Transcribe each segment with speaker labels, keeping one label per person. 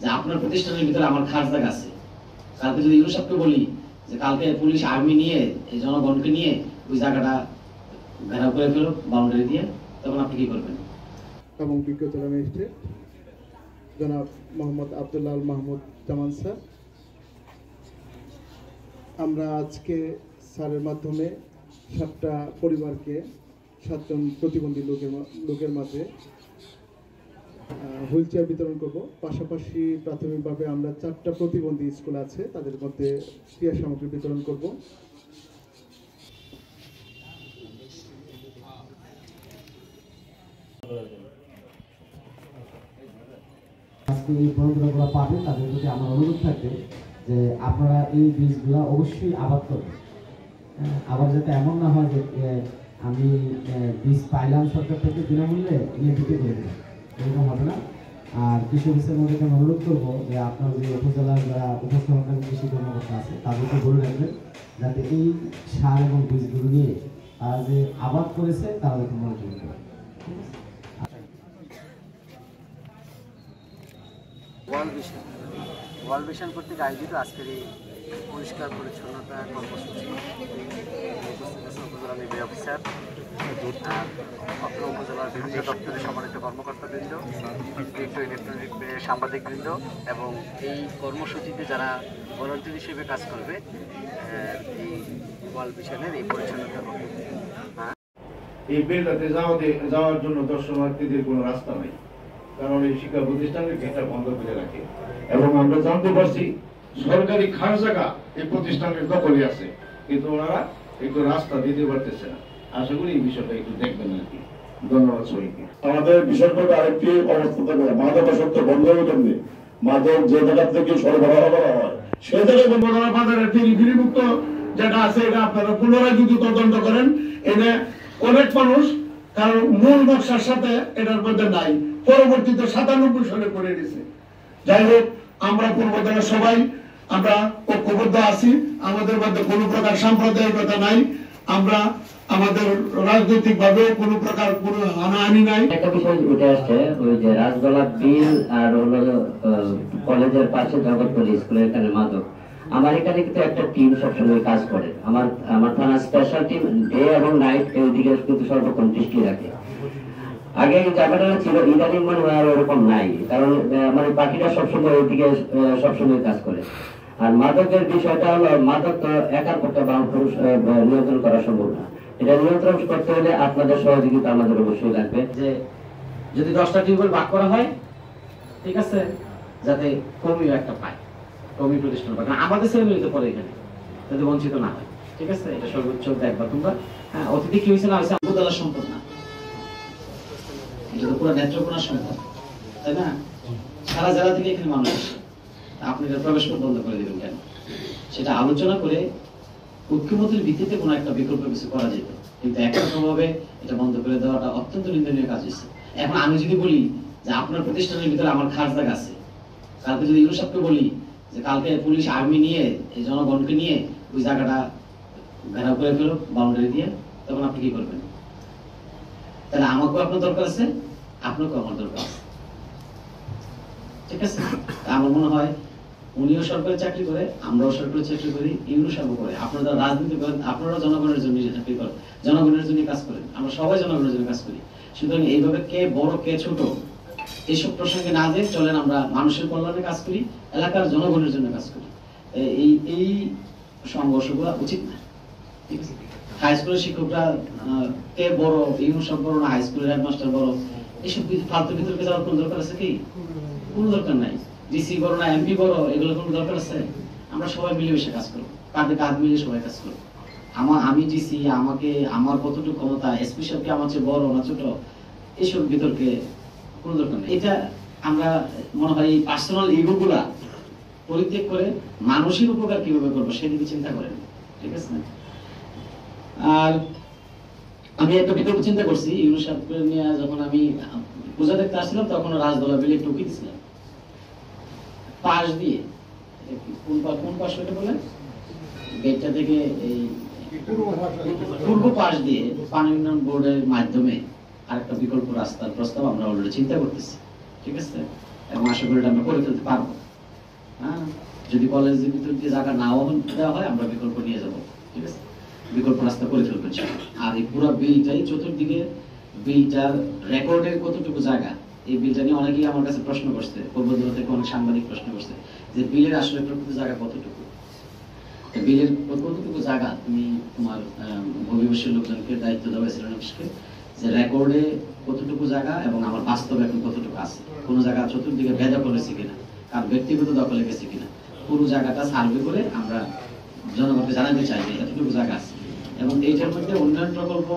Speaker 1: যে আপনার প্রতিষ্ঠানের ভিতরে আমার খাস জায়গা আছে, কালকে যদি ইউনূস সাহেবকে বলি যে কালকে পুলিশ আর্মি নিয়ে এই জনগণকে নিয়ে ওই জায়গাটা ঘেরাও করে ফেলো বাউন্ডারি দিয়ে, তখন আপনি কি করবেন?
Speaker 2: এবং বিজ্ঞতা ম্যাজিস্ট্রেট জনাব মোহাম্মদ আব্দুল্লাহ আল মাহমুদ জামান স্যার, আমরা আজকে স্যারের মাধ্যমে 7টা পরিবারকে 7জন প্রতিবন্ধী লোকের মাঝে হুইল চেয়ার বিতরণ করব। পাশাপাশি প্রাথমিকভাবে আমরা 4টা প্রতিবন্ধী স্কুল আছে তাদের মধ্যে ক্রিয়া সামগ্রী বিতরণ করব।
Speaker 3: আজকে এই প্রণোদনাগুলো পাবেন তাদের প্রতি আমার অনুরোধ থাকবে যে আপনারা এই বীজগুলো অবশ্যই আবাদ করবেন। আবার যাতে এমন না হয় যে আমি বীজ পাইলাম সরকার থেকে বিনামূল্যে নিয়ে বিক্রি করে দিলাম, এরকম হবে না। আর কৃষি অফিসের মধ্যে আমি অনুরোধ করবো যে আপনার যে উপজেলার যারা উপস্থাপনকারী কৃষি কর্মকর্তা আছে তাদেরকে বলে রাখবেন যাতে এই সার এবং বীজগুলো নিয়ে তারা যে আবাদ করেছে তারা যাতে মনোযোগ করে।
Speaker 4: ওয়ার্ল্ড ভিশন কর্তৃক আয়োজিত আজকের এই পরিষ্কার পরিচ্ছন্নতা কর্মসূচি উপজেলা নির্বাহী অফিসার, অত্র উপজেলার বিভিন্ন দপ্তরের সম্মানিত কর্মকর্তাবৃন্দ, ইলেকট্রনিক সাংবাদিকবৃন্দ এবং এই কর্মসূচিতে যারা ভলান্টিয়ার হিসেবে কাজ করবে এই ওয়ার্ল্ড ভিশনের এই পরিচ্ছন্নতা।
Speaker 5: এই বিলটাতে যাওয়ার জন্য দর্শনার্থীদের কোনো রাস্তা নেই, কারণ এই শিক্ষা প্রতিষ্ঠানের গেটটা বন্ধ করে রাখে এবং আমরা জানতে পারছি সরকারি খাস জায়গা এই প্রতিষ্ঠানের দখলে আছে, কিন্তু ওনারা একটু রাস্তা দিতে পারতেছে না। আশা করি এই বিষয়টা একটু দেখবেন আর কি। ধন্যবাদ সবাইকে।
Speaker 6: আমাদের বিশেষভাবে আরেকটি অবস্থা থাকবে, মাদকাসক্ত বন্ধের জন্য মাদক যে জায়গা থেকে সরবরাহ করা হয় সেই জায়গায় বাজারের ফিরি মুক্ত যেটা আছে এটা আপনারা পুনরায় যদি তদন্ত করেন, এটা অনেক মানুষ কারণ মূল নকশার সাথে এটার মধ্যে নাই, পরবর্তীতে 97 সালে করে দিয়েছে। যাই হোক, আমরা পূর্বতনের সবাই আমরা ঐক্যবদ্ধ আছি, আমাদের মধ্যে কোনো প্রকার সাম্প্রদায়িকতা নাই, আমরা আমাদের রাজনৈতিক ভাবে কোনো প্রকার কোনো হানাহানি নাই।
Speaker 7: একটা বিষয় উঠে আসছে, ওই যে রাজগোলা বিল আর হলো কলেজের পাশে জগৎপল্লী স্কুলের এখানে মাদক। আমার এখানে কিন্তু একটা টিম সবসময় কাজ করে, আমার থানা স্পেশাল টিম ডে এবং নাইট ওইদিকে কিন্তু সর্বক্ষণ দৃষ্টি রাখে। আগে এই জায়গাটা ছিল, ইদানিং মনে হয় আর ওরকম নাই, কারণ আমার পাখিরা সবসময় ওইদিকে সবসময় কাজ করে। আর মাদকের বিষয়টা হলো, মাদক তো একার পক্ষে নিয়ন্ত্রণ করা সম্ভব না, এটা নিয়ন্ত্রণ করতে হলে আপনাদের সহযোগিতা আমাদের অবশ্যই লাগবে।
Speaker 1: যে যদি 10টা টিউবওয়েল ভাগ করা হয়, ঠিক আছে, যাতে কমিও একটা পায়, কমি প্রতিষ্ঠান পায়, আমাদের ছেলে মিলিত পরে এখানে যাতে বঞ্চিত না হয়, ঠিক আছে, এটা সর্বোচ্চ দেখবা তোমরা। হ্যাঁ, অতিথি কি হয়েছে না হয়েছে উপজেলার সম্পদ না, এটা তো পুরো নেত্রকোনার সম্পদ, তাই না? সারা জেলা থেকে এখানে মানুষ আসে, আপনি এটা প্রবেশ পথ বন্ধ করে দিবেন কেন? সেটা আলোচনা করে ঐক্যমতের ভিত্তিতে কোনো একটা বিকল্প কিছু করা যেত, কিন্তু একভাবে এটা বন্ধ করে দেওয়াটা অত্যন্ত নিন্দনীয় কাজ হয়েছে। এখন আমি যদি বলি যে আপনার প্রতিষ্ঠানের ভিতরে আমার খাস জায়গা আছে, কালকে যদি ইউনূস সাহেবকে বলি যে কালকে পুলিশ আর্মি নিয়ে এই জনগণকে নিয়ে ওই জায়গাটা ঘেরাও করে ফেলো বাউন্ডারি দিয়ে, তখন আপনি কি করবেন? তাহলে আমাকেও আপনার দরকার আছে, আপনাকেও আমার দরকার আছে, ঠিক আছে? আমার মনে হয় উনিও সরকারি চাকরি করে, আমরাও সরকারি চাকরি করি, ইউনূস সাহেবও করে, আপনারা রাজনীতি করেন, আপনারাও জনগণের জন্য চাকরি করেন, জনগণের জন্য কাজ করেন, আমরা সবাই জনগণের জন্য কাজ করি। সুতরাং এইভাবে কে বড় কে ছোট এইসব প্রসঙ্গে না দিয়ে চলেন আমরা মানুষের কল্যাণে কাজ করি, এলাকার জনগণের জন্য কাজ করি। এই সংঘর্ষগুলো উচিত না, ঠিক আছে? হাই স্কুলের শিক্ষকরা কে বড়, ইউনূস সাহেব বড় না হাই স্কুলের হেডমাস্টার বড়, এইসব ফালতু বিতর্কে যাওয়ার কোনো দরকার আছে কি? কোনো দরকার নাই। ডিসি বড় না এমপি বড়, এগুলো কোনো দরকার আছে? আমরা সবাই মিলেমিশে কাজ করবো, কাঁধে কাঁধ মিলে সবাই কাজ করবো। আমি ডিসি, আমাকে আমার কতটুকু ক্ষমতা, এসপি সাহেবকে আমার চেয়ে বড় না ছোট, এইসব বিতর্কে কোনো দরকার নেই। এটা আমরা মনে হয় এই পার্সোনাল ইগো গুলা পরিত্যাগ করে মানুষের উপকার কিভাবে করবো সেদিকে চিন্তা করেন, ঠিক আছে? আর আমি একটা বিতর্ক চিন্তা করছি, ইউনূস সাহেবকে নিয়ে যখন আমি পূজা দেখতে আসছিলাম তখন রাজদোলা বিলে একটু উকি দিছিলাম পাশ দিয়ে, কোন পাশ ওটা বলেন, গেটটা থেকে এই পূর্ব পাশ দিয়ে পানি উন্নয়ন বোর্ডের মাধ্যমে আরেকটা বিকল্প রাস্তার প্রস্তাব আমরা অলরেডি চিন্তা করতেছি, ঠিক আছে? এবং আশা করি এটা আমরা করে ফেলতে পারবো। হ্যাঁ, যদি কলেজের ভিতর দিয়ে জায়গা নাও দেওয়া হয় আমরা বিকল্প নিয়ে যাবো, ঠিক আছে, বিকল্প রাস্তা করে ফেলবো। আর এই পুরো বিলটাই চতুর্দিকে বিলটার রেকর্ডের কতটুকু জায়গা, এই বিলটা নিয়ে অনেকেই আমার কাছে প্রশ্ন করছে, পূর্বদল থেকে অনেক সাংবাদিক প্রশ্ন করছে যে বিলের আসলে প্রকৃত জায়গা কতটুকু, বিলের কতটুকু জায়গা তুমি তোমার ভবিষ্যৎ লোকজনকে দায়িত্ব দেওয়া হয়েছিল অফিসকে, যে রেকর্ডে কতটুকু জায়গা এবং আমার বাস্তবে এখন কতটুকু আছে, কোনো জায়গা চতুর্দিকে ভেদা করেছে কিনা, কার ব্যক্তিগত দখলে গেছে কিনা, পুরো জায়গাটা সার্ভে করে আমরা জনগণকে জানাতে চাই যে এতটুকু জায়গা আছে। এবং এইটার মধ্যে উন্নয়ন প্রকল্প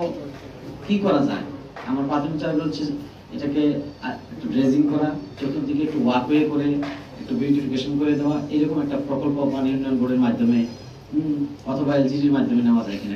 Speaker 1: কি করা যায়, আমার প্রাথমিক চাহিদা হচ্ছে এটাকে একটু ড্রেজিং করা, চতুর্দিকে একটু ওয়াকওয়ে করে একটু বিউটিফিকেশন করে দেওয়া, এরকম একটা প্রকল্প পানি উন্নয়ন বোর্ডের মাধ্যমে অথবা এলজিডির মাধ্যমে নেওয়া যায় কিনা।